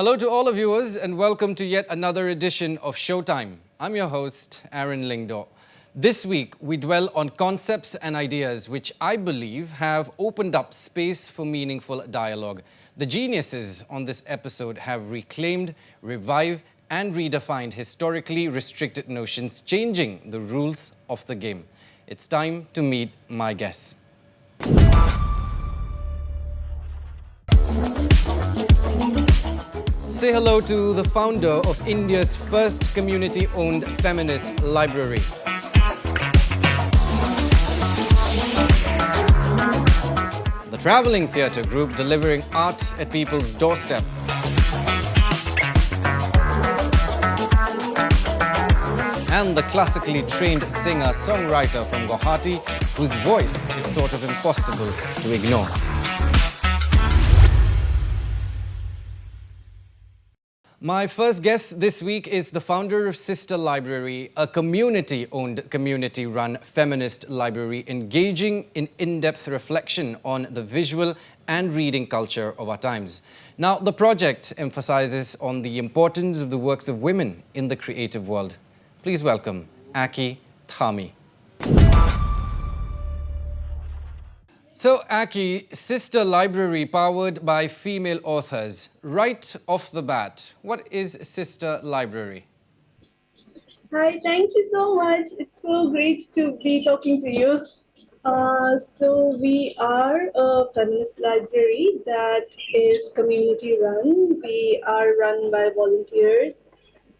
Hello to all the viewers and welcome to yet another edition of Showtime. I'm your host, Lyngdoh. This week, we dwell on concepts and ideas which I believe have opened up space for meaningful dialogue. The geniuses on this episode have reclaimed, revived and redefined historically restricted notions, changing the rules of the game. It's time to meet my guests. Say hello to the founder of India's first community-owned feminist library. The traveling theatre group delivering art at people's doorstep. And the classically trained singer-songwriter from Guwahati, whose voice is sort of impossible to ignore. My first guest this week is the founder of Sister Library, a community-owned, community-run feminist library engaging in in-depth reflection on the visual and reading culture of our times. Now, the project emphasizes on the importance of the works of women in the creative world. Please welcome AQUI, THAMI. So, AQUI, Sister Library powered by female authors. Right off the bat, what is Sister Library? Hi, thank you so much. It's so great to be talking to you. So we are a feminist library that is community run. We are run by volunteers.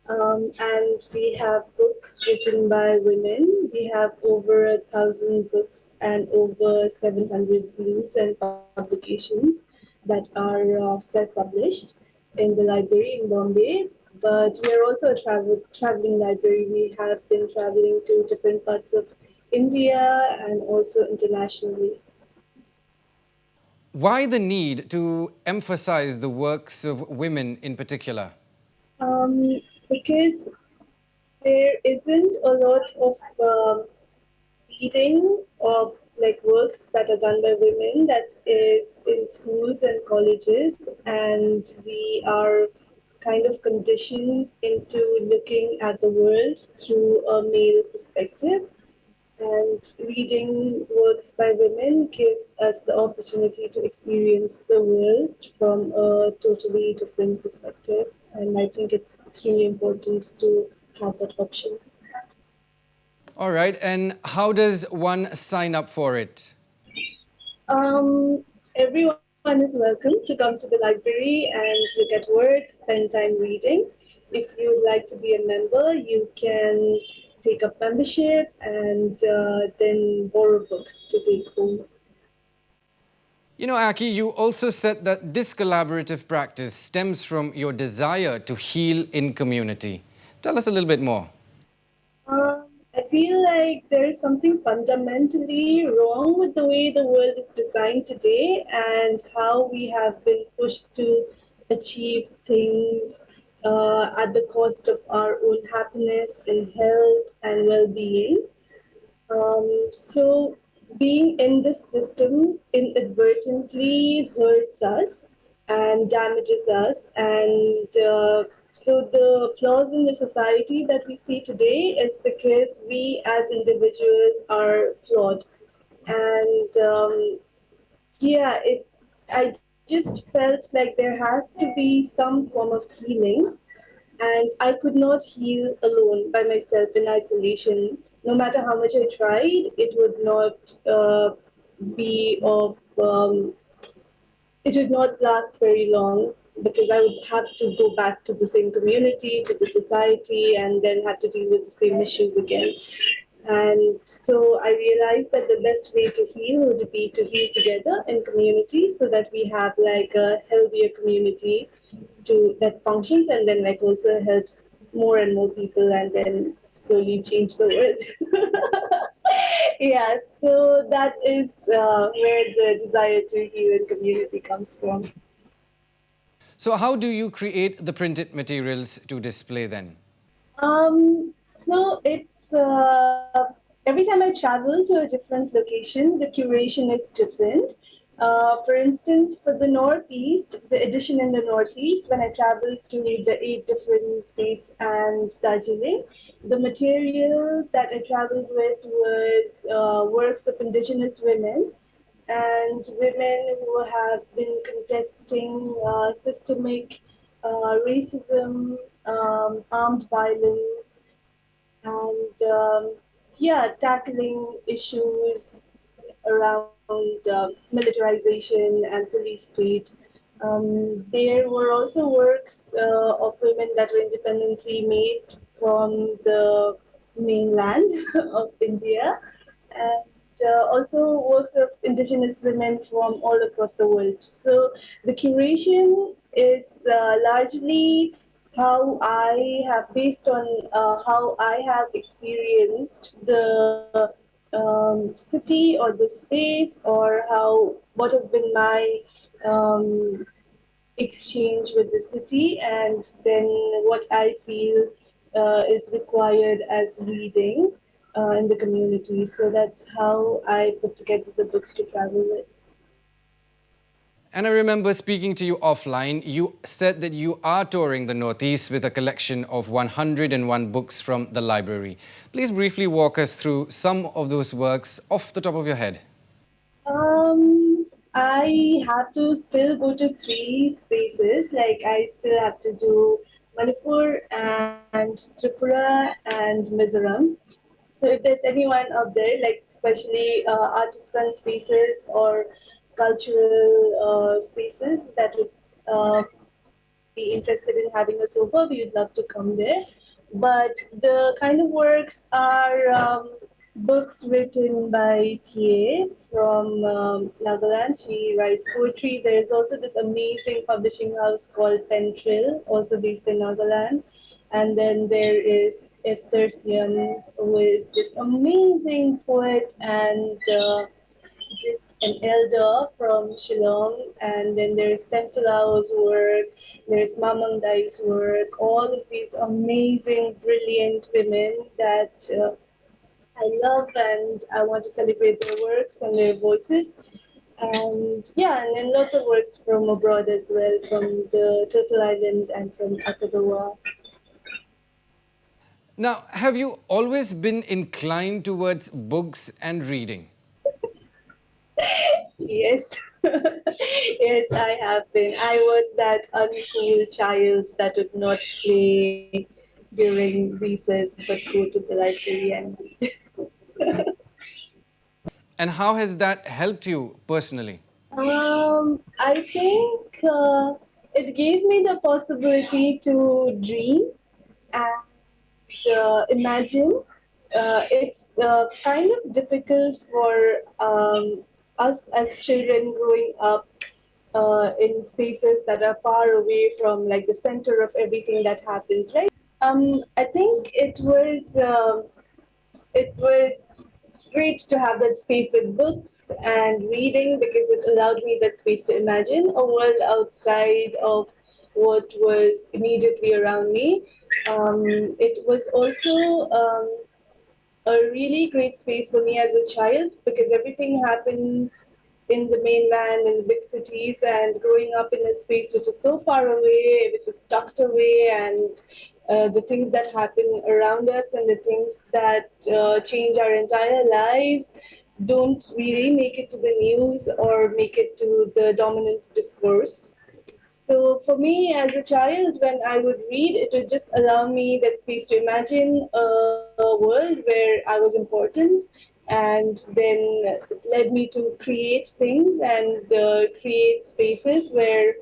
And we have books written by women. We have over 1,000 books and over 700 zines and publications that are self-published in the library in Bombay. But we are also a traveling library. We have been traveling to different parts of India and also internationally. Why the need to emphasize the works of women in particular? Because there isn't a lot of reading of works that are done by women that is in schools and colleges, and we are kind of conditioned into looking at the world through a male perspective. And reading works by women gives us the opportunity to experience the world from a totally different perspective. And I think it's extremely important to have that option. All right, and how does one sign up for it? Everyone is welcome to come to the library and look at works, spend time reading. If you'd like to be a member, you can take up membership and then borrow books to take home. You know, AQUI, you also said that this collaborative practice stems from your desire to heal in community. Tell us a little bit more. I feel like there is something fundamentally wrong with the way the world is designed today and how we have been pushed to achieve things at the cost of our own happiness and health and well-being. So being in this system inadvertently hurts us and damages us. And so the flaws in the society that we see today is because we as individuals are flawed. And I just felt like there has to be some form of healing, and I could not heal alone by myself in isolation. No matter how much I tried, it would not be of, it would not last very long because I would have to go back to the same community, to the society, and then have to deal with the same issues again. And so I realized that the best way to heal would be to heal together in community so that we have like a healthier community that functions and then also helps more and more people and then slowly change the world. Yeah, so that is where the desire to heal in community comes from. So how do you create the printed materials to display then? So it's every time I travel to a different location, the curation is different. For instance, for the Northeast, the edition in the Northeast, when I traveled to the 8 different states and Darjeeling, the material that I traveled with was works of indigenous women and women who have been contesting systemic racism, armed violence, and yeah, tackling issues around militarization and police state. There were also works of women that were independently made from the mainland of India, and also works of indigenous women from all across the world. So the curation is largely how I have, based on how I have experienced the city or the space, or how what has been my um, exchange with the city, and then what I feel is required as reading in the community. So that's how I put together the books to travel with. And I remember speaking to you offline, you said that you are touring the Northeast with a collection of 101 books from the library. Please briefly walk us through some of those works off the top of your head. I have to still go to 3 spaces. Like I still have to do Manipur and Tripura and Mizoram. So if there's anyone out there, like especially artist-run spaces or cultural spaces that would be interested in having a sofa, we would love to come there. But the kind of works are books written by Thie from Nagaland. She writes poetry. There's also this amazing publishing house called Pentrill, also based in Nagaland. And then there is Esther Siam, who is this amazing poet and just an elder from Shillong, and then there's Temsulao's work, there's Mamang Dai's work, all of these amazing, brilliant women that I love, and I want to celebrate their works and their voices. And yeah, and then lots of works from abroad as well, from the Turtle Islands and from Akagawa. Now, have you always been inclined towards books and reading? Yes, yes, I have been. I was that uncool child that would not play during recess but go to the library and read. And how has that helped you personally? I think it gave me the possibility to dream and imagine. It's kind of difficult for us as children growing up in spaces that are far away from like the center of everything that happens, right? I think it was great to have that space with books and reading, because it allowed me that space to imagine a world outside of what was immediately around me. It was also a really great space for me as a child, because everything happens in the mainland, in the big cities, and growing up in a space which is so far away, which is tucked away, and the things that happen around us and the things that change our entire lives don't really make it to the news or make it to the dominant discourse. So for me as a child, when I would read, it would just allow me that space to imagine a world where I was important, and then it led me to create things and create spaces where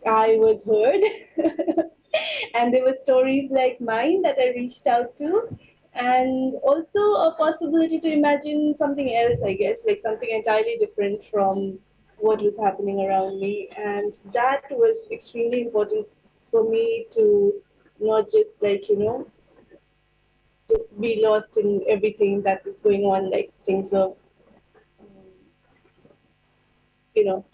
I was heard. And there were stories like mine that I reached out to. And also a possibility to imagine something else, I guess, like something entirely different from what was happening around me. And that was extremely important for me to not just just be lost in everything that is going on, like things of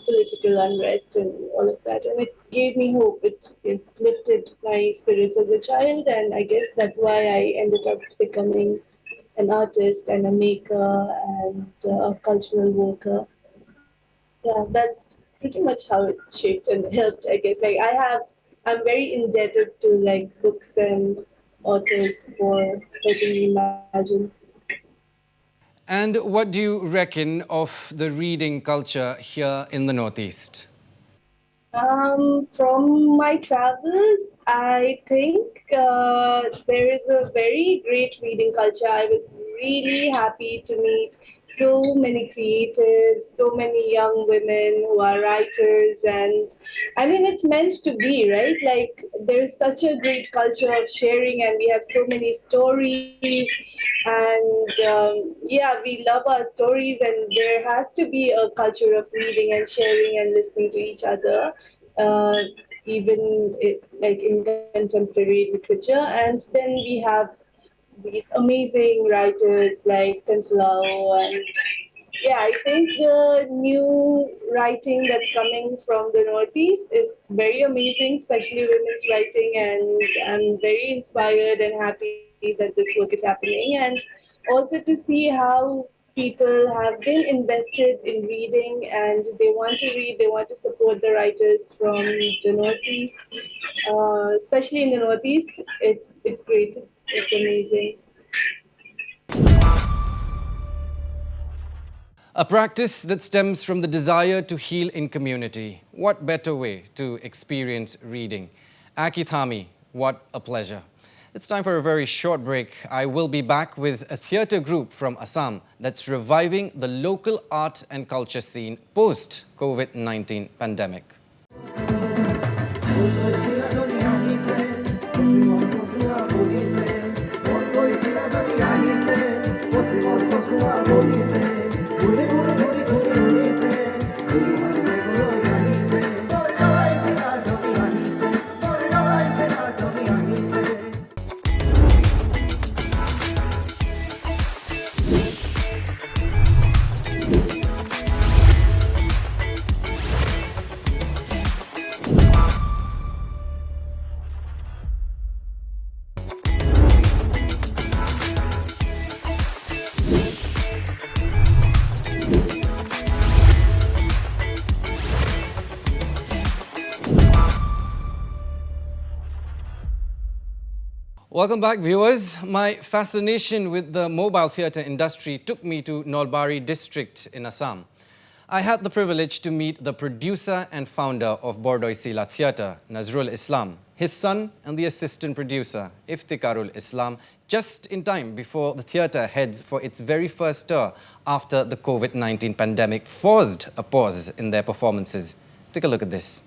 political unrest and all of that. And it gave me hope. It lifted my spirits as a child, and I guess that's why I ended up becoming an artist and a maker and a cultural worker. Yeah, that's pretty much how it shaped and helped, I guess. I'm very indebted to like books and authors for helping me imagine. And what do you reckon of the reading culture here in the Northeast? From my travels, I think there is a very great reading culture. I was really happy to meet so many creatives, so many young women who are writers, and I mean, it's meant to be, right? Like, there's such a great culture of sharing, and we have so many stories, and yeah, we love our stories, and there has to be a culture of reading and sharing and listening to each other, uh, even like in contemporary literature. And then we have these amazing writers like Temsulao, and yeah, I think the new writing that's coming from the Northeast is very amazing, especially women's writing, and I'm very inspired and happy that this work is happening. And also to see how people have been invested in reading and they want to read, they want to support the writers from the Northeast, especially in the Northeast. It's great. It's amazing. A practice that stems from the desire to heal in community. What better way to experience reading? AQUI THAMI, what a pleasure. It's time for a very short break. I will be back with a theatre group from Assam that's reviving the local art and culture scene post-COVID-19 pandemic. Welcome back, viewers. My fascination with the mobile theatre industry took me to Nolbari district in Assam. I had the privilege to meet the producer and founder of Bordoi Sila Theatre, Nazrul Islam, his son and the assistant producer, IFTIKARUL Islam, just in time before the theatre heads for its very first tour after the COVID-19 pandemic forced a pause in their performances. Take a look at this.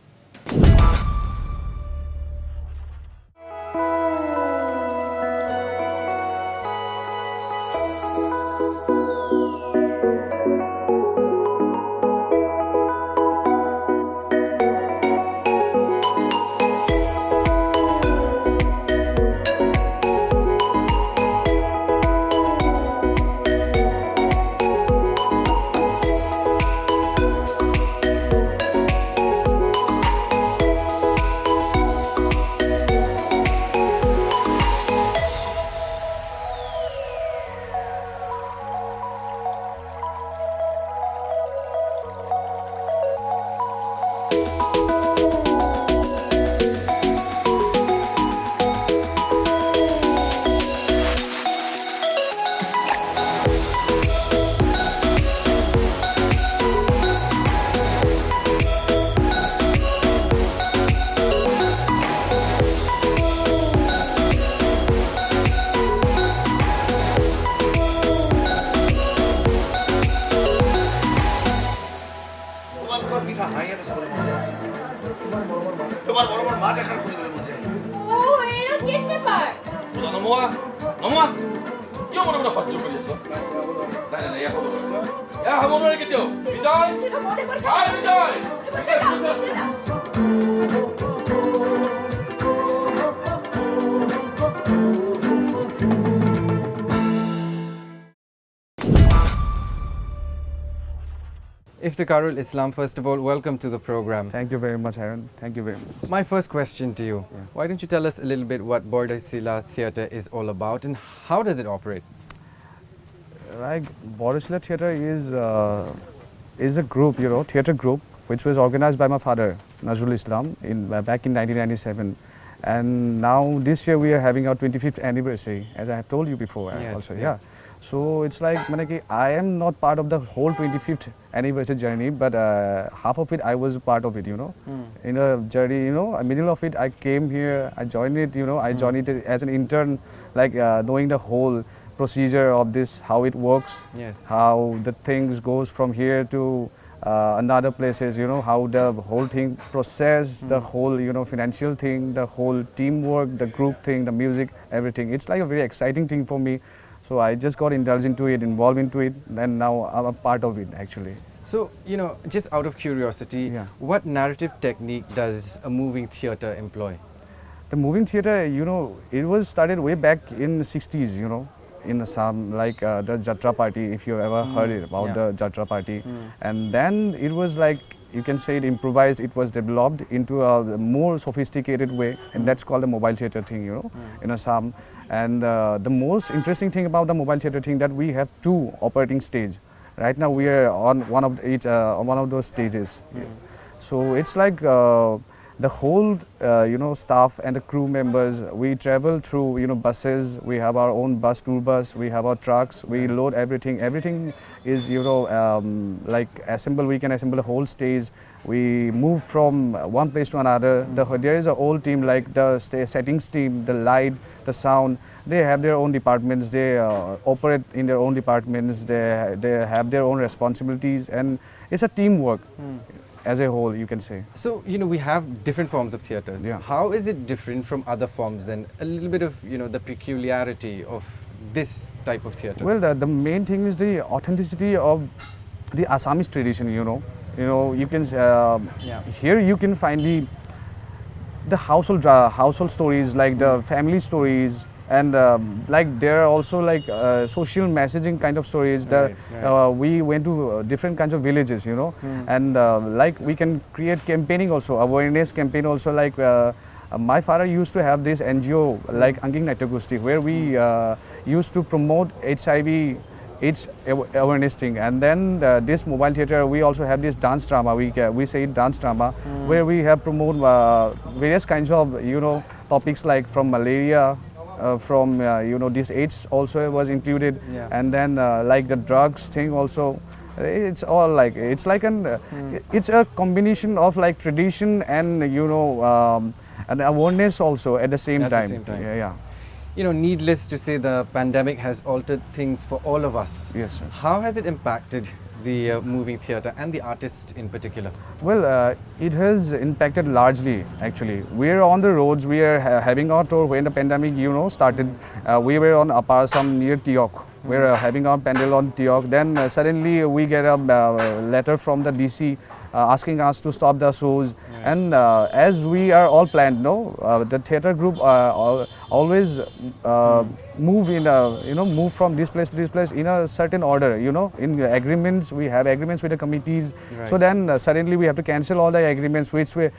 IFTIKARUL Islam, first of all, welcome to the program. Thank you very much, Aaron. Thank you very much. My first question to you, why don't you tell us a little bit what Bordoi Sila Theatre is all about and how does it operate? Like Bordoi Sila Theatre is is a group, theatre group, which was organized by my father, Nazrul Islam, back in 1997. And now this year we are having our 25th anniversary, as I have told you before. Yes, Also, yeah. yeah. So it's like, I am not part of the whole 25th anniversary journey, but half of it I was part of it, In a journey, middle of it I came here, I joined it, I joined it as an intern, like knowing the whole procedure of this, how it works, Yes. how the things goes from here to another places, how the whole thing process, the whole, financial thing, the whole teamwork, the group thing, the music, everything. It's like a very exciting thing for me. So I just got indulged into it, involved into it, and now I'm a part of it actually. So, just out of curiosity, Yeah. what narrative technique does a moving theatre employ? The moving theatre, it was started way back in the 60s, in Assam, like the Jatra party, if you ever heard it about the Jatra party. And then it was like, you can say it improvised, it was developed into a more sophisticated way, and that's called the mobile theatre thing, in Assam. And the most interesting thing about the mobile theatre thing that we have two operating stage. Right now we are on one of those stages. So it's like the whole staff and the crew members, we travel through buses, we have our own tour bus, we have our trucks, we load everything is like we can assemble the whole stage, we move from one place to another. There is a whole team, like the settings team, the light, the sound, they have their own departments, they operate in their own departments, they have their own responsibilities, and it's a teamwork. As a whole, you can say. So, we have different forms of theatres. Yeah. How is it different from other forms, and a little bit of, the peculiarity of this type of theatre? Well, the main thing is the authenticity of the Assamese tradition, you can, here you can find the household stories, like the family stories, and like there are also like social messaging kind of stories. We went to different kinds of villages, and like we can create campaigning also, awareness campaign also, like my father used to have this NGO like Anging Naityagosti, where we used to promote HIV AIDS awareness thing. And then this mobile theatre, we also have this dance drama, we say dance drama, where we have promote various kinds of topics, like from malaria, from this AIDS also was included, and then like the drugs thing also. It's all like, it's like it's a combination of like tradition and and awareness also at the same time. Yeah. Needless to say, the pandemic has altered things for all of us. Yes, sir. How has it impacted the moving theatre and the artists in particular? Well, it has impacted largely, actually. We're on the roads, we are having our tour when the pandemic, started. We were on Upper Assam near Tiok. We're having our pandal on Tiok. Then suddenly we get a letter from the DC asking us to stop the shows. And as we are all planned, the theatre group always move in move from this place to this place in a certain order, in agreements. We have agreements with the committees. Right. So then suddenly we have to cancel all the agreements, which we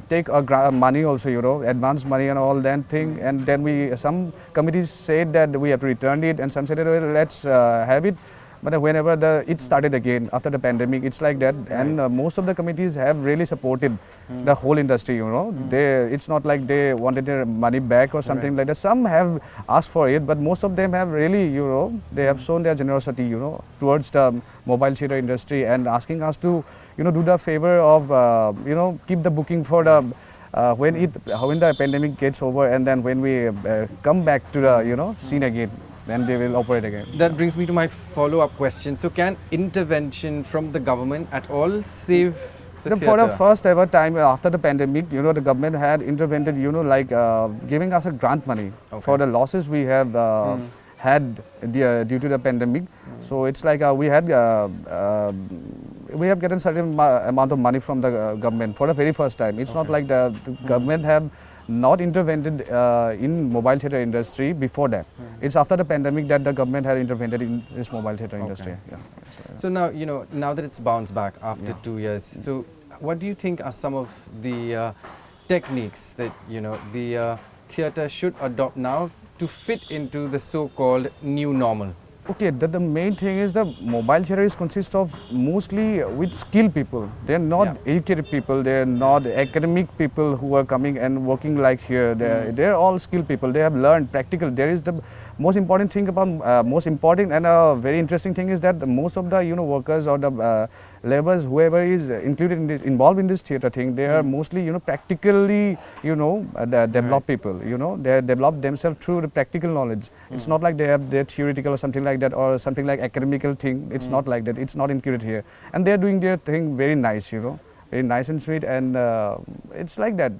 take money also, advance money and all that thing. And then some committees said that we have to return it, and some said, well, let's have it. But whenever it started again after the pandemic, it's like that. And most of the committees have really supported the whole industry, it's not like they wanted their money back or something like that. Some have asked for it, but most of them have really, they have shown their generosity, towards the mobile theatre industry, and asking us to, do the favor of, keep the booking for the when the pandemic gets over, and then when we come back to the, scene again, then they will operate again. That brings me to my follow-up question. So can intervention from the government at all save the For the theatre? first ever time after the pandemic, the government had intervened, like giving us a grant money for the losses we have had due to the pandemic. So it's like we have gotten certain amount of money from the government for the very first time. It's not like the government have not intervened in mobile theatre industry before that. It's after the pandemic that the government had intervened in this mobile theatre industry. Yeah. So now, now that it's bounced back after 2 years, so what do you think are some of the techniques that, the theatre should adopt now to fit into the so-called new normal? Okay, the main thing is the mobile theatre is consists of mostly with skilled people. They're not educated people. They're not academic people who are coming and working like here. They're all skilled people. They have learned practical. There is the most important thing about most important and a very interesting thing is that most of the workers or the laborers, whoever is included in this, involved in this theatre thing, they are mostly practically developed people. They develop themselves through the practical knowledge. It's not like they have their theoretical or something like that or something like academical thing. It's not like that. It's not included here, and they're doing their thing very nice. Very nice and sweet, and it's like that.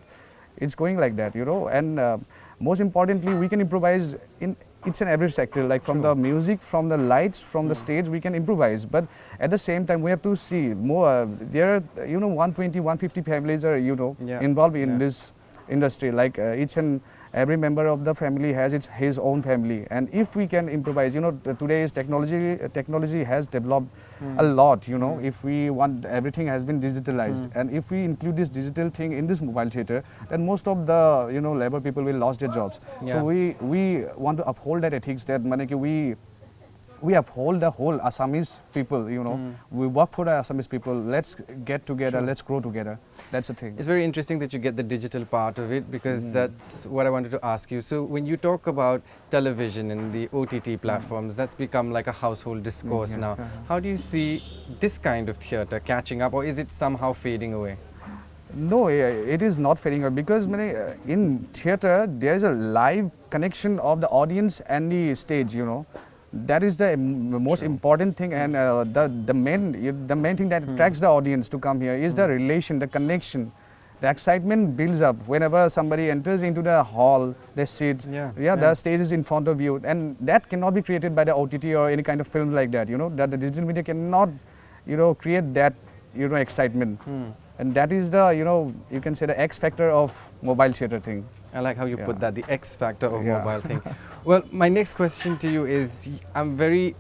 It's going like that. And most importantly, we can improvise in each and every sector, like from the music, from the lights, from the stage, we can improvise. But at the same time, we have to see more. There are 120, 150 families are involved in this industry. Like each and every member of the family has his own family, and if we can improvise, today's technology has developed a lot. If we want, everything has been digitalized, and if we include this digital thing in this mobile theatre, then most of the labor people will lose their jobs. So we want to uphold that ethics, that we uphold the whole Assamese people, we work for the Assamese people. Let's get together, let's grow together. That's the thing. It's very interesting that you get the digital part of it, because that's what I wanted to ask you. So when you talk about television and the OTT platforms, that's become like a household discourse now. How do you see this kind of theatre catching up, or is it somehow fading away? No, it is not fading away, because in theatre there is a live connection of the audience and the stage. That is the most important thing, and the main thing that attracts the audience to come here is the relation, the connection. The excitement builds up whenever somebody enters into the hall, they sit, the stage is in front of you, and that cannot be created by the OTT or any kind of film like that. That the digital media cannot, create that, excitement. And that is the, you can say the X factor of mobile theatre thing. I like how you put that, the X factor of mobile thing. Well, my next question to you is, I'm very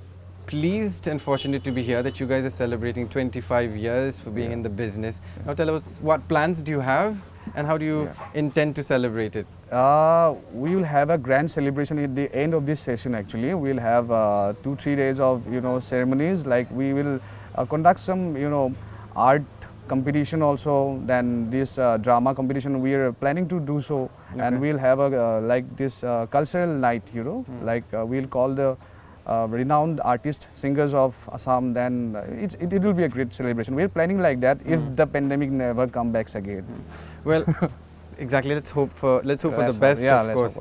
pleased and fortunate to be here that you guys are celebrating 25 years for being in the business. Now tell us, what plans do you have and how do you intend to celebrate it? We will have a grand celebration at the end of this session actually. We'll have 2-3 days of, ceremonies, like we will conduct some, art competition also, then this drama competition we are planning to do so, and we'll have a like this cultural night, like we'll call the renowned artist singers of Assam. Then it will be a great celebration. We're planning like that if the pandemic never comes back again. Well, exactly. Let's hope for the best. Of course.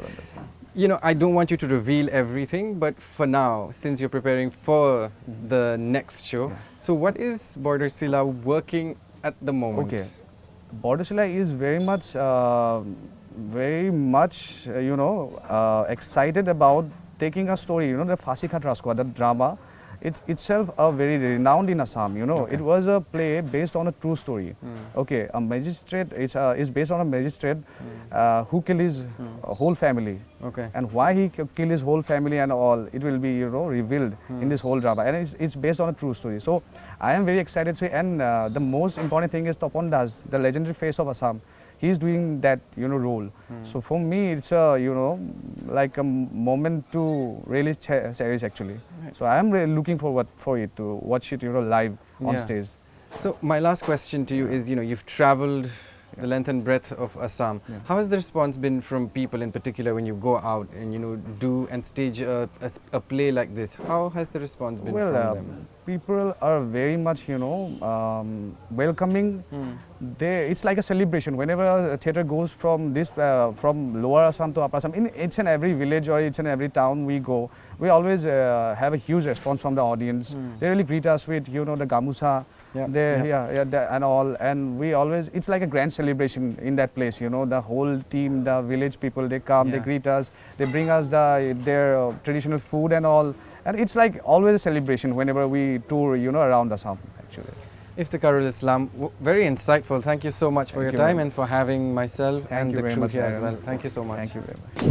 I don't want you to reveal everything, but for now, since you're preparing for the next show, so what is Bordersilla working at the moment? Okay, Bordersilla is very much, excited about taking a story, the Phasi Khat Raskwa, the drama. It's itself very renowned in Assam, It was a play based on a true story. Okay, a magistrate, it's based on a magistrate who killed his whole family. Okay. And why he killed his whole family and all, it will be, revealed in this whole drama. And it's based on a true story. So I am very excited. And the most important thing is Tapan Das, the legendary face of Assam. He's doing that, role. So for me, it's a, like a moment to really cherish actually. Right. So I am really looking forward for it, to watch it, live on stage. So my last question to you is, you've traveled the length and breadth of Assam. How has the response been from people in particular when you go out and, do and stage a play like this? How has the response been from them? People are very much, welcoming. It's like a celebration. Whenever a theatre goes from from Lower Assam to Upper Assam, in each and every village or each and every town we go, we always have a huge response from the audience. They really greet us with, the gamusa, and all. And we always, it's like a grand celebration in that place. The whole team, the village people, they come, they greet us, they bring us their traditional food and all. And it's like always a celebration whenever we tour, around Assam, actually. IFTIKARUL Islam, very insightful. Thank you so much for your time and for having myself and the crew here as well. Thank you so much. Thank you very much.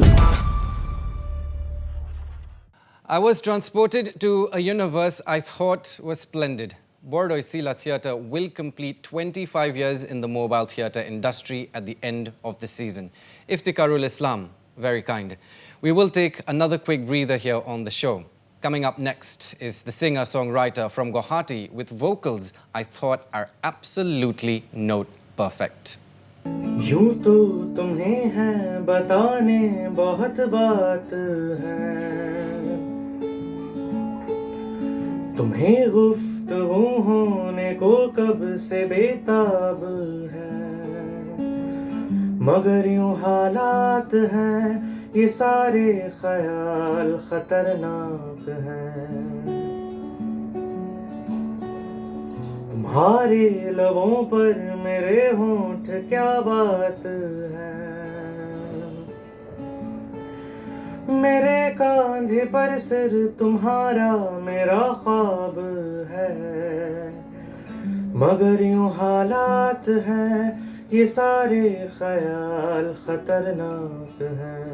I was transported to a universe I thought was splendid. Bordersilla Theatre will complete 25 years in the mobile theatre industry at the end of the season. IFTIKARUL Islam, very kind. We will take another quick breather here on the show. Coming up next is the singer-songwriter from Guwahati with vocals I thought are absolutely note perfect. यूं तो तुम्हें है बताने बहुत बात है, तुम्हें गुफ्तगू होने को कब से बेताब है, मगर यूं हालात हैं ये सारे ख्याल खतरनाक हैं, तुम्हारे लबों पर मेरे होंठ क्या बात है, मेरे कांधे पर सिर तुम्हारा मेरा ख्वाब है, मगर यूं हालात हैं ये सारे ख्याल खतरनाक हैं.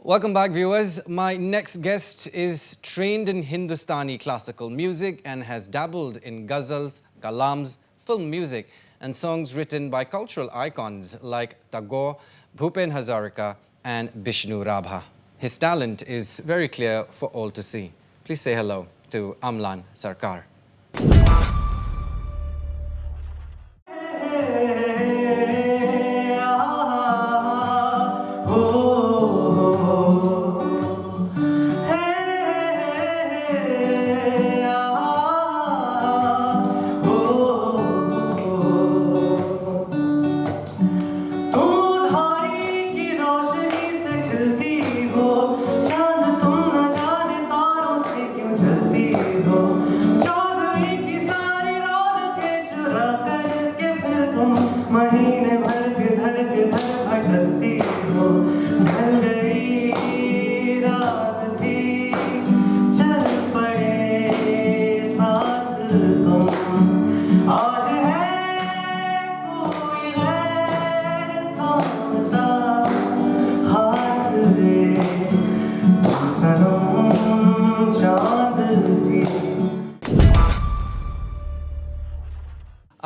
Welcome back, viewers. My next guest is trained in Hindustani classical music and has dabbled in ghazals, kalams, film music and songs written by cultural icons like Tagore, Bhupen Hazarika and Bishnu Rabha. His talent is very clear for all to see. Please say hello to AMLAN SARKAR.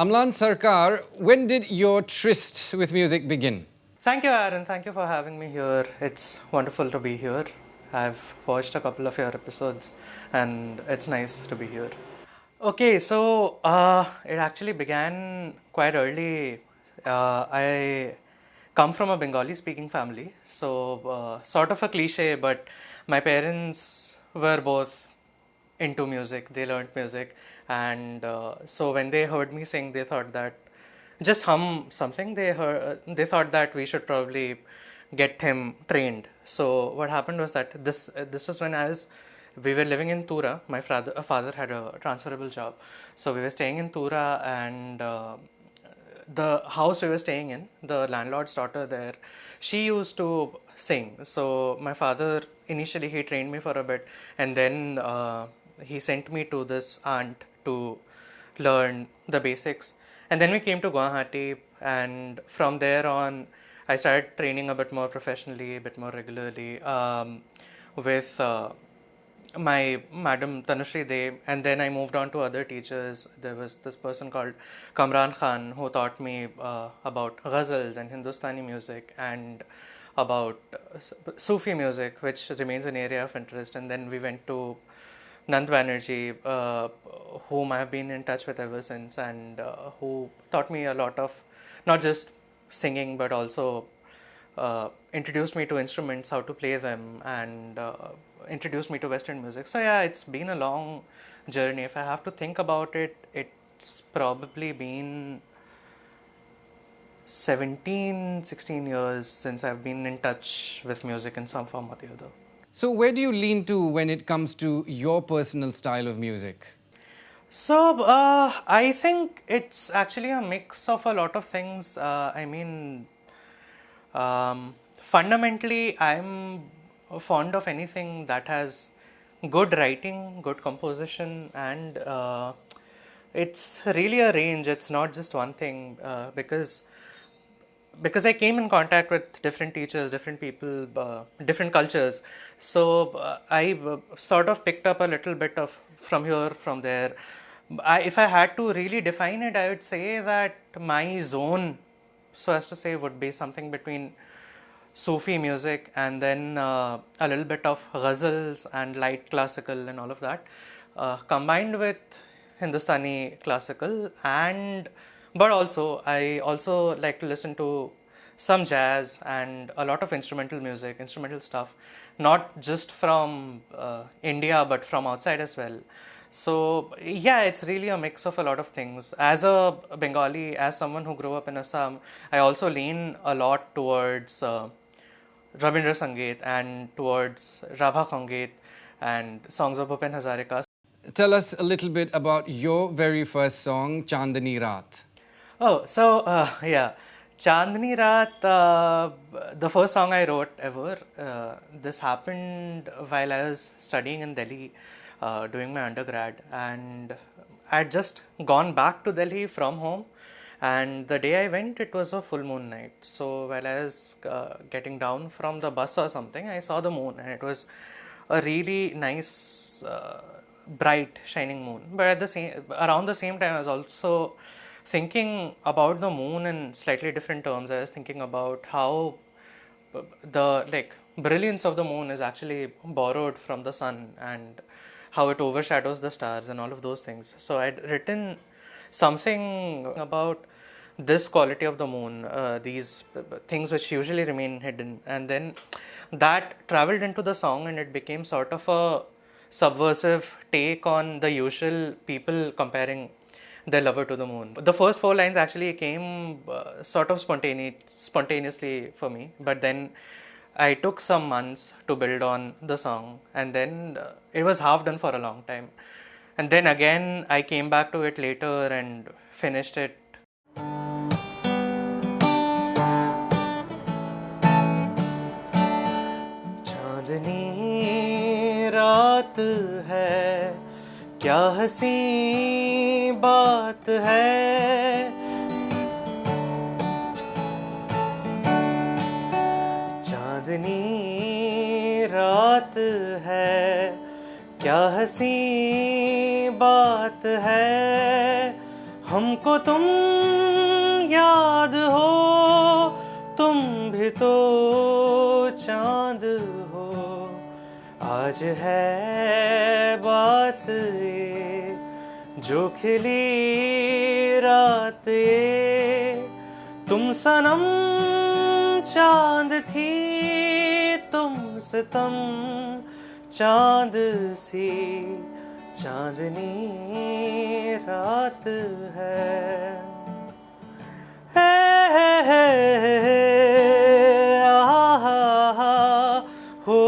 AMLAN SARKAR, when did your tryst with music begin? Thank you, Aaron. Thank you for having me here. It's wonderful to be here. I've watched a couple of your episodes and it's nice to be here. Okay, so it actually began quite early. I come from a Bengali speaking family, so sort of a cliche, but my parents were both into music. They learned music, and so when they heard me sing, they thought that just hum something. They thought that we should probably get him trained. So what happened was that this was when we were living in Tura. My father had a transferable job, so we were staying in Tura, and the house we were staying in, the landlord's daughter there, she used to sing. So my father initially he trained me for a bit, and then he sent me to this aunt to learn the basics. And then we came to Guwahati, and from there on, I started training a bit more professionally, a bit more regularly with my Madam Tanushree De, and then I moved on to other teachers. There was this person called Kamran Khan who taught me about ghazals and Hindustani music and about Sufi music, which remains an area of interest. And then we went to Nand Banerjee, whom I have been in touch with ever since, and who taught me a lot of not just singing but also introduced me to instruments, how to play them, and introduced me to Western music. So yeah, it's been a long journey. If I have to think about it, it's probably been 16 years since I've been in touch with music in some form or the other. So where do you lean to when it comes to your personal style of music? So I think it's actually a mix of a lot of things. Fundamentally, I'm fond of anything that has good writing, good composition, and it's really a range. It's not just one thing, because I came in contact with different teachers, different people, different cultures. So I sort of picked up a little bit of from here, from there. If I had to really define it, I would say that my zone, so as to say, would be something between Sufi music and then a little bit of ghazals and light classical and all of that, combined with Hindustani classical, and but also I also like to listen to some jazz and a lot of instrumental music, instrumental stuff, not just from India but from outside as well. So yeah, it's really a mix of a lot of things. As a Bengali, as someone who grew up in Assam, I also lean a lot towards Rabindra Sangeet and towards Rabha Sangeet and songs of Bhupen Hazarika. Tell us a little bit about your very first song, Chandni Raat. Oh, so yeah, Chandni Raat, the first song I wrote ever. This happened while I was studying in Delhi, doing my undergrad, and I had just gone back to Delhi from home. And the day I went, it was a full moon night. So while I was getting down from the bus or something, I saw the moon, and it was a really nice, bright, shining moon. But around the same time, I was also thinking about the moon in slightly different terms. I was thinking about how the brilliance of the moon is actually borrowed from the sun, and how it overshadows the stars and all of those things. So I'd written something about this quality of the moon, these things which usually remain hidden, and then that traveled into the song, and it became sort of a subversive take on the usual people comparing their lover to the moon. The first 4 lines actually came sort of spontaneously for me, but then I took some months to build on the song, and then it was half done for a long time. And then again, I came back to it later and finished it. चांदनी रात है, क्या हसी बात है, चांदनी रात है, क्या हसी बात है, हमको तुम याद हो, तुम भी तो चांद हो, आज है बात ये जो खिली रात ये, तुम सनम चांद थी, तुम सितम चांद सी, चांदनी रात है, हो,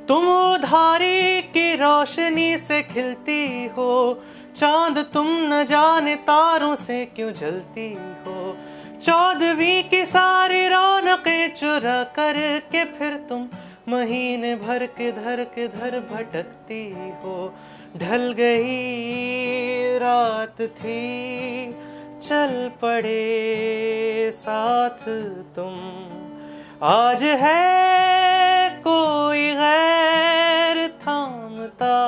तुम उधारी की रोशनी से खिलती हो, चांद तुम न जाने तारों से क्यों जलती हो, चौदहवीं की सारी रौनकें चुरा करके फिर तुम महीने भर किधर भटकती हो, ढल गई रात थी, चल पड़े साथ तुम, आज है कोई गैर थामता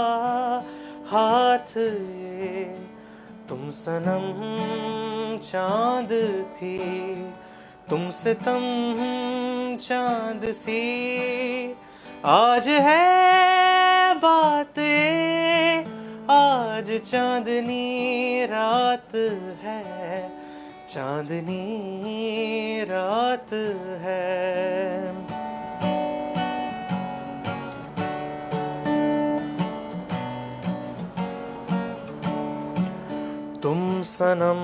हाथ ये, तुम सनम चांद थी, तुम सितम चांद सी, आज है बात ये, आज चांदनी रात है, चांदनी रात है। तुम सनम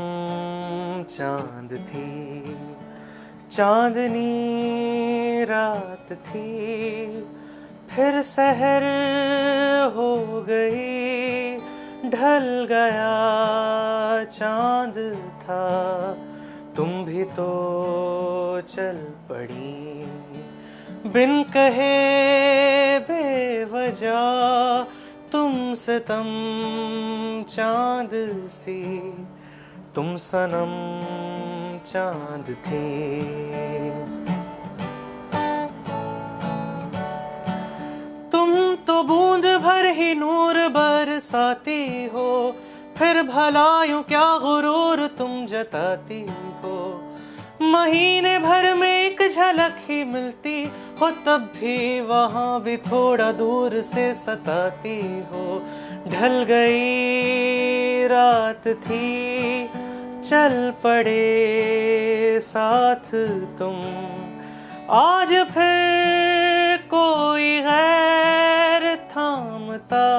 चांद थी, चांदनी रात थी, फिर सहर हो गई, ढल गया चांद था, तुम भी तो चल पड़ी, बिन कहे बेवजह तुम सितम चांद सी, तुम सनम चांद थी। तुम तो बूंद भर ही नूर बरसाती हो, फिर भला यूं क्या गुरूर तुम जताती हो। महीने भर में एक झलक ही मिलती हो, तब भी वहां भी थोड़ा दूर से सताती हो। ढल गई रात थी, चल पड़े साथ तुम, आज फिर कोई गैर थामता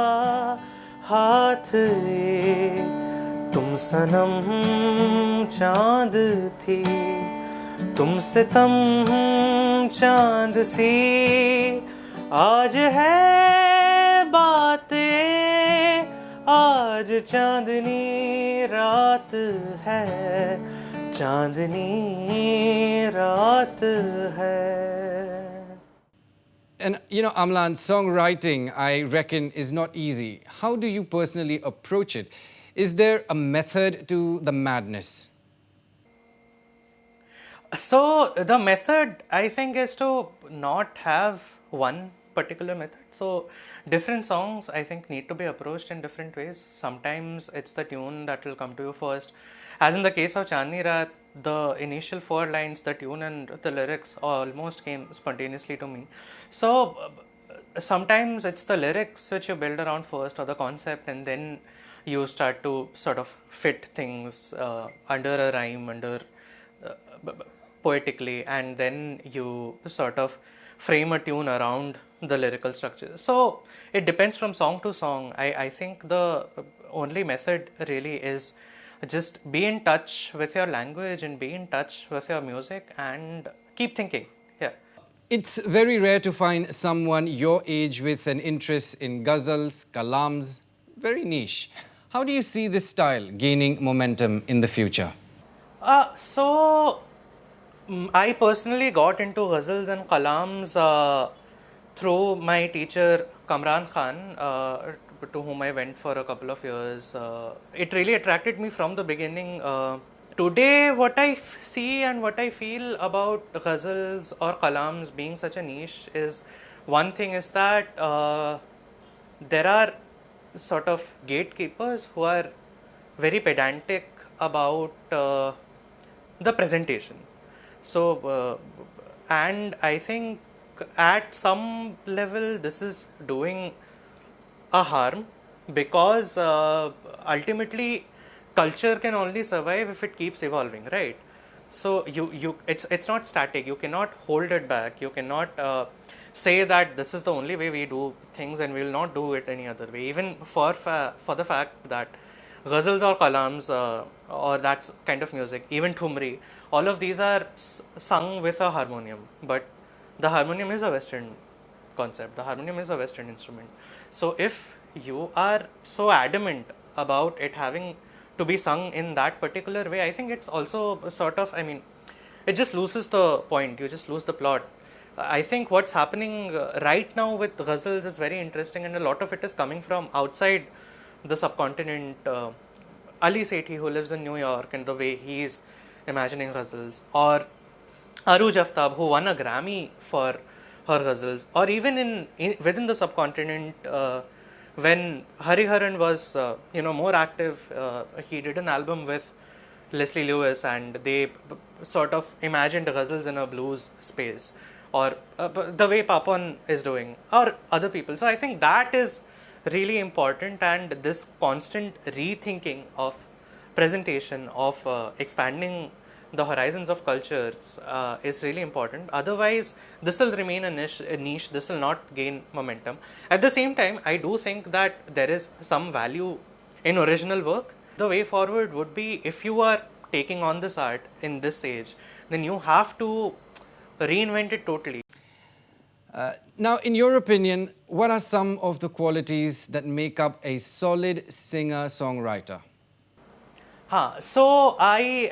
हाथ ये, तुम सनम चांद थी, तुम सितम चांद सी, आज है बात ये, आज चांदनी रात है, चांदनी रात है। And Amlan, songwriting, I reckon, is not easy. How do you personally approach it? Is there a method to the madness? So the method, I think, is to not have one particular method. So different songs, I think, need to be approached in different ways. Sometimes it's the tune that will come to you first. As in the case of Chandni Raat, the initial 4 lines, the tune and the lyrics almost came spontaneously to me. So sometimes it's the lyrics which you build around first, or the concept, and then you start to sort of fit things under a rhyme, poetically, and then you sort of frame a tune around the lyrical structure. So it depends from song to song. I think the only method really is just be in touch with your language and be in touch with your music and keep thinking. Yeah. It's very rare to find someone your age with an interest in ghazals, kalams, very niche. How do you see this style gaining momentum in the future? I personally got into ghazals and kalams through my teacher Kamran Khan, to whom I went for a couple of years. It really attracted me from the beginning. Today, what I see and what I feel about ghazals or kalams being such a niche is, one thing is that there are sort of gatekeepers who are very pedantic about the presentation. So, and I think at some level this is doing a harm, because ultimately culture can only survive if it keeps evolving, right? So it's not static. You cannot hold it back. You cannot say that this is the only way we do things and we will not do it any other way. Even for the fact that ghazals or kalams or that kind of music, even thumri, all of these are sung with a harmonium. But the harmonium is a Western concept. The harmonium is a Western instrument. So if you are so adamant about it having to be sung in that particular way, I think it's also sort of, it just loses the point. You just lose the plot. I think what's happening right now with ghazals is very interesting, and a lot of it is coming from outside the subcontinent. Ali Sethi, who lives in New York, and the way he's imagining ghazals, or Aruj Aftab, who won a Grammy for her ghazals, or even within the subcontinent, when Hariharan was more active, he did an album with Leslie Lewis, and they sort of imagined ghazals in a blues space, or the way Papan is doing, or other people. So I think that is really important, and this constant rethinking of presentation, of expanding the horizons of cultures is really important. Otherwise, this will remain a niche. This will not gain momentum. At the same time, I do think that there is some value in original work. The way forward would be, if you are taking on this art in this age, then you have to reinvent it totally. Now, in your opinion, what are some of the qualities that make up a solid singer-songwriter? So I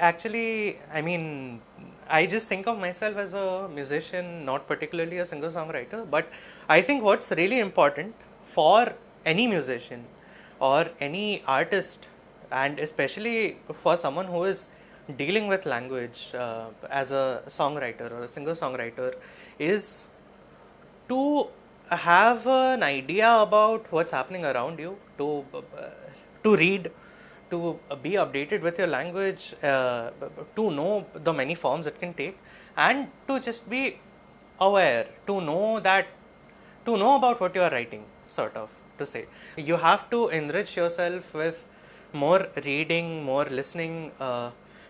just think of myself as a musician, not particularly a singer-songwriter, but I think what's really important for any musician or any artist, and especially for someone who is dealing with language as a songwriter or a singer-songwriter, is to have an idea about what's happening around you, to read, to be updated with your language, to know the many forms it can take, and to just be aware, to know about what you are writing, sort of, to say. You have to enrich yourself with more reading, more listening.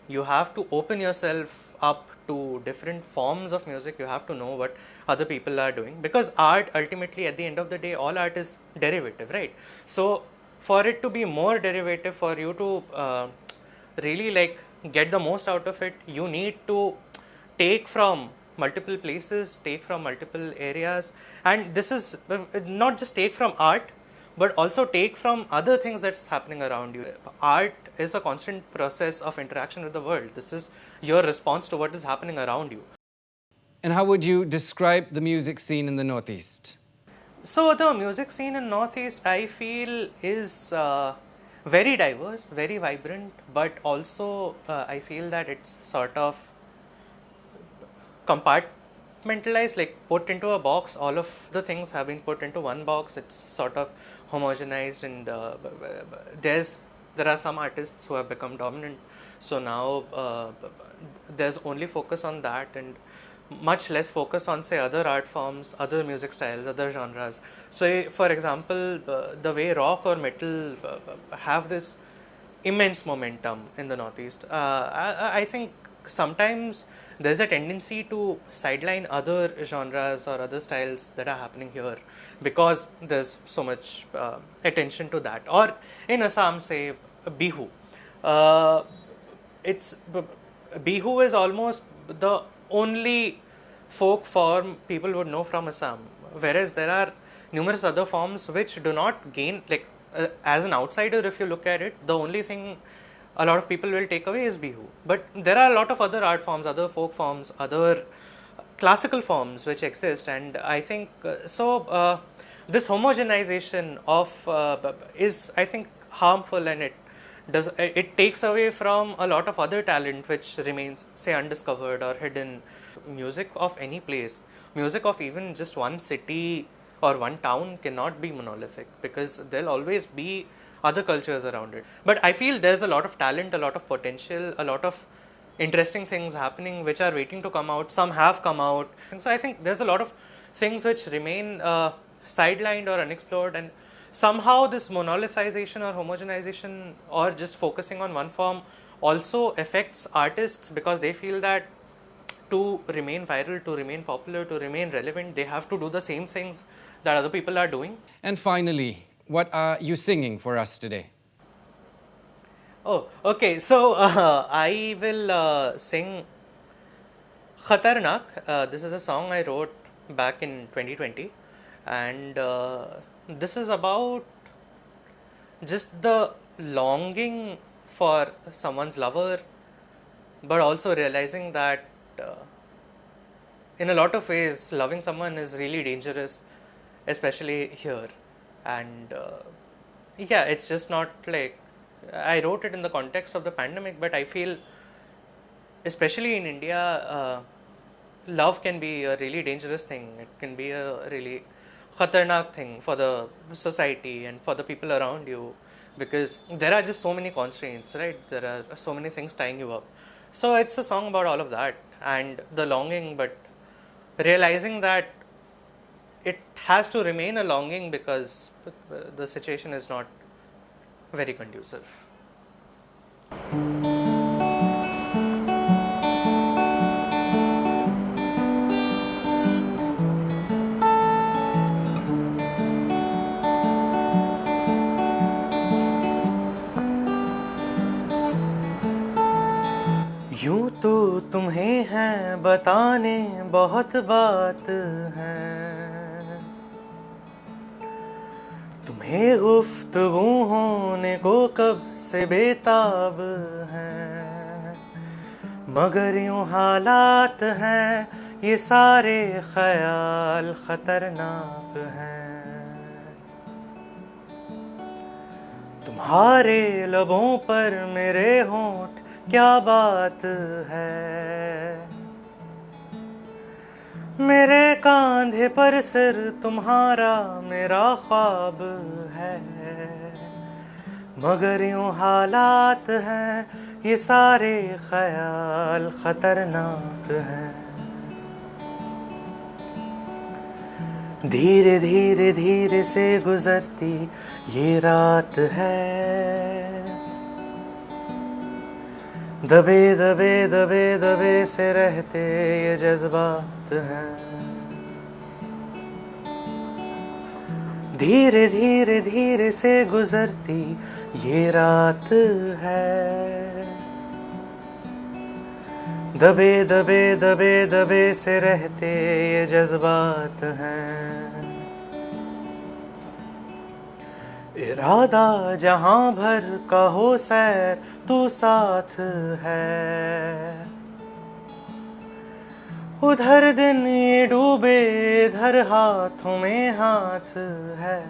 You have to open yourself up to different forms of music. You have to know what other people are doing, because art, ultimately, at the end of the day, all art is derivative, right? So for it to be more derivative, for you to really like get the most out of it, you need to take from multiple places, take from multiple areas. And this is not just take from art, but also take from other things that's happening around you. Art is a constant process of interaction with the world. This is your response to what is happening around you. And how would you describe the music scene in the Northeast? So the music scene in Northeast, I feel, is very diverse, very vibrant, but also I feel that it's sort of compartmentalized, like put into a box. All of the things have been put into one box. It's sort of homogenized, and there are some artists who have become dominant. So now there's only focus on that, and much less focus on, say, other art forms, other music styles, other genres. So, for example, the way rock or metal have this immense momentum in the Northeast, I think sometimes there's a tendency to sideline other genres or other styles that are happening here, because there's so much attention to that. Or in Assam, say, Bihu. Bihu is almost the only folk form people would know from Assam, whereas there are numerous other forms which do not gain, like as an outsider, if you look at it, the only thing a lot of people will take away is Bihu. But there are a lot of other art forms, other folk forms, other classical forms which exist, and I think this homogenization of is, I think, harmful, and it takes away from a lot of other talent which remains, say, undiscovered or hidden. Music of any place, music of even just one city or one town cannot be monolithic, because there'll always be other cultures around it. But I feel there's a lot of talent, a lot of potential, a lot of interesting things happening which are waiting to come out. Some have come out. And so I think there's a lot of things which remain sidelined or unexplored, and somehow this monolithization or homogenization or just focusing on one form also affects artists, because they feel that to remain viral, to remain popular, to remain relevant, they have to do the same things that other people are doing. And finally, what are you singing for us today? Oh, okay. So I will sing Khaternak. This is a song I wrote back in 2020, and this is about just the longing for someone's lover, but also realizing that in a lot of ways loving someone is really dangerous, especially here. And yeah, it's just not like, I wrote it in the context of the pandemic, but I feel especially in India, love can be a really dangerous thing. It can be a really Khaternak thing for the society and for the people around you, because there are just so many constraints, right? There are so many things tying you up. So it's a song about all of that and the longing, but realizing that it has to remain a longing because the situation is not very conducive. यूं तो तुम्हें हैं बताने बहुत बात है, तुम्हें गुफ्तगू होने को कब से बेताब है, मगर यूं हालात हैं ये सारे ख्याल खतरनाक हैं। तुम्हारे लबों पर मेरे होंठ क्या बात है, मेरे कांधे पर सिर तुम्हारा मेरा ख्वाब है, मगर यूं हालात हैं ये सारे ख्याल खतरनाक हैं। धीरे धीरे धीरे से गुजरती ये रात है, दबे दबे दबे दबे से रहते ये जज्बात हैं। धीरे धीरे धीरे से गुजरती ये रात है, दबे दबे दबे दबे से रहते ये जज्बात हैं। इरादा जहां भर का हो सैर तू साथ है, उधर दिन ये डूबे इधर हाथों में हाथ है,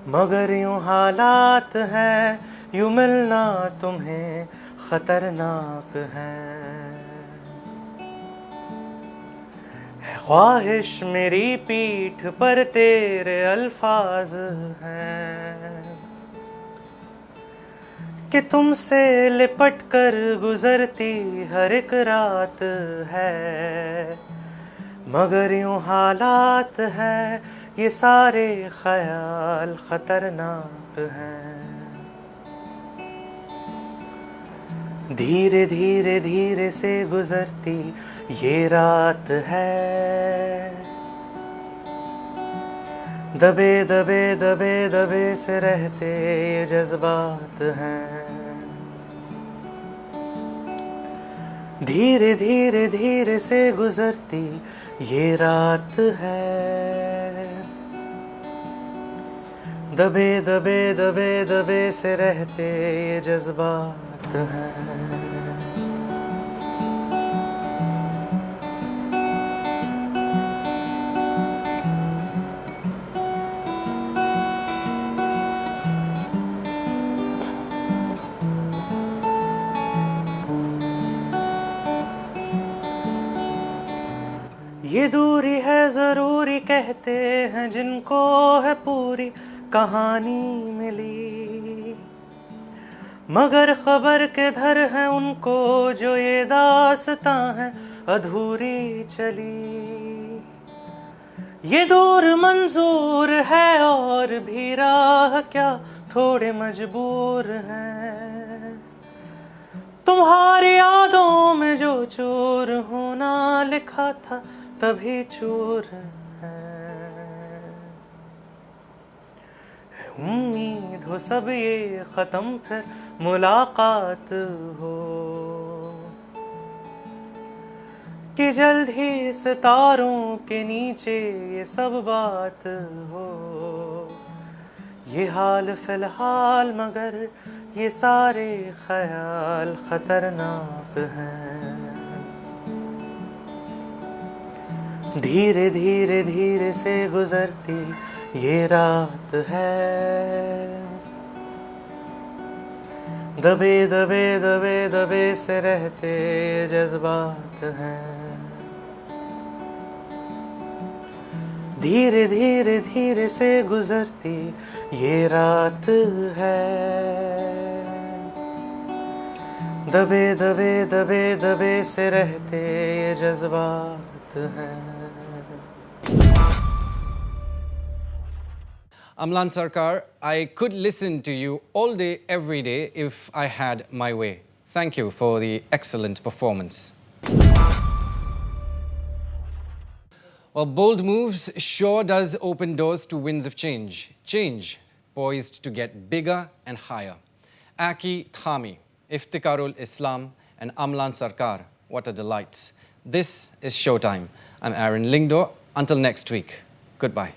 मगर यूं हालात हैं यूं मिलना तुम्हें खतरनाक है। ख्वाहिश मेरी पीठ पर तेरे अल्फाज हैं कि तुमसे लिपट कर गुजरती हर एक रात है, मगर यूं हालात हैं ये सारे ख्याल खतरनाक हैं। धीरे धीरे धीरे से गुजरती ये रात है, दबे दबे दबे दबे से रहते ये जज्बात हैं। धीरे धीरे धीरे से गुजरती ये रात है, दबे दबे दबे दबे से रहते ये जज्बात हैं। ये दूरी है जरूरी कहते हैं जिनको है पूरी कहानी मिली, मगर खबर के धर है उनको जो ये दास्तां है अधूरी चली। ये दूर मंजूर है और भी राह क्या थोड़े मजबूर हैं, तुम्हारी यादों में जो चूर होना लिखा था तभी चूर है। उम्मीद हो सब ये खत्म फिर मुलाकात हो, कि जल्द ही सितारों के नीचे ये सब बात हो। ये हाल फिलहाल मगर ये सारे ख्याल खतरनाक हैं। धीरे धीरे धीरे से गुजरती ये रात है, दबे दबे दबे दबे से रहते ये जज्बात हैं। धीरे धीरे धीरे से गुजरती ये रात है, दबे दबे दबे दबे से रहते ये जज्बात हैं। Amlan Sarkar, I could listen to you all day, every day if I had my way. Thank you for the excellent performance. Well, bold moves sure does open doors to winds of change. Change poised to get bigger and higher. AQUI, THAMI, IFTIKARUL Islam and AMLAN Sarkar. What a delight. This is Showtime. I'm Lyngdoh. Until next week. Goodbye.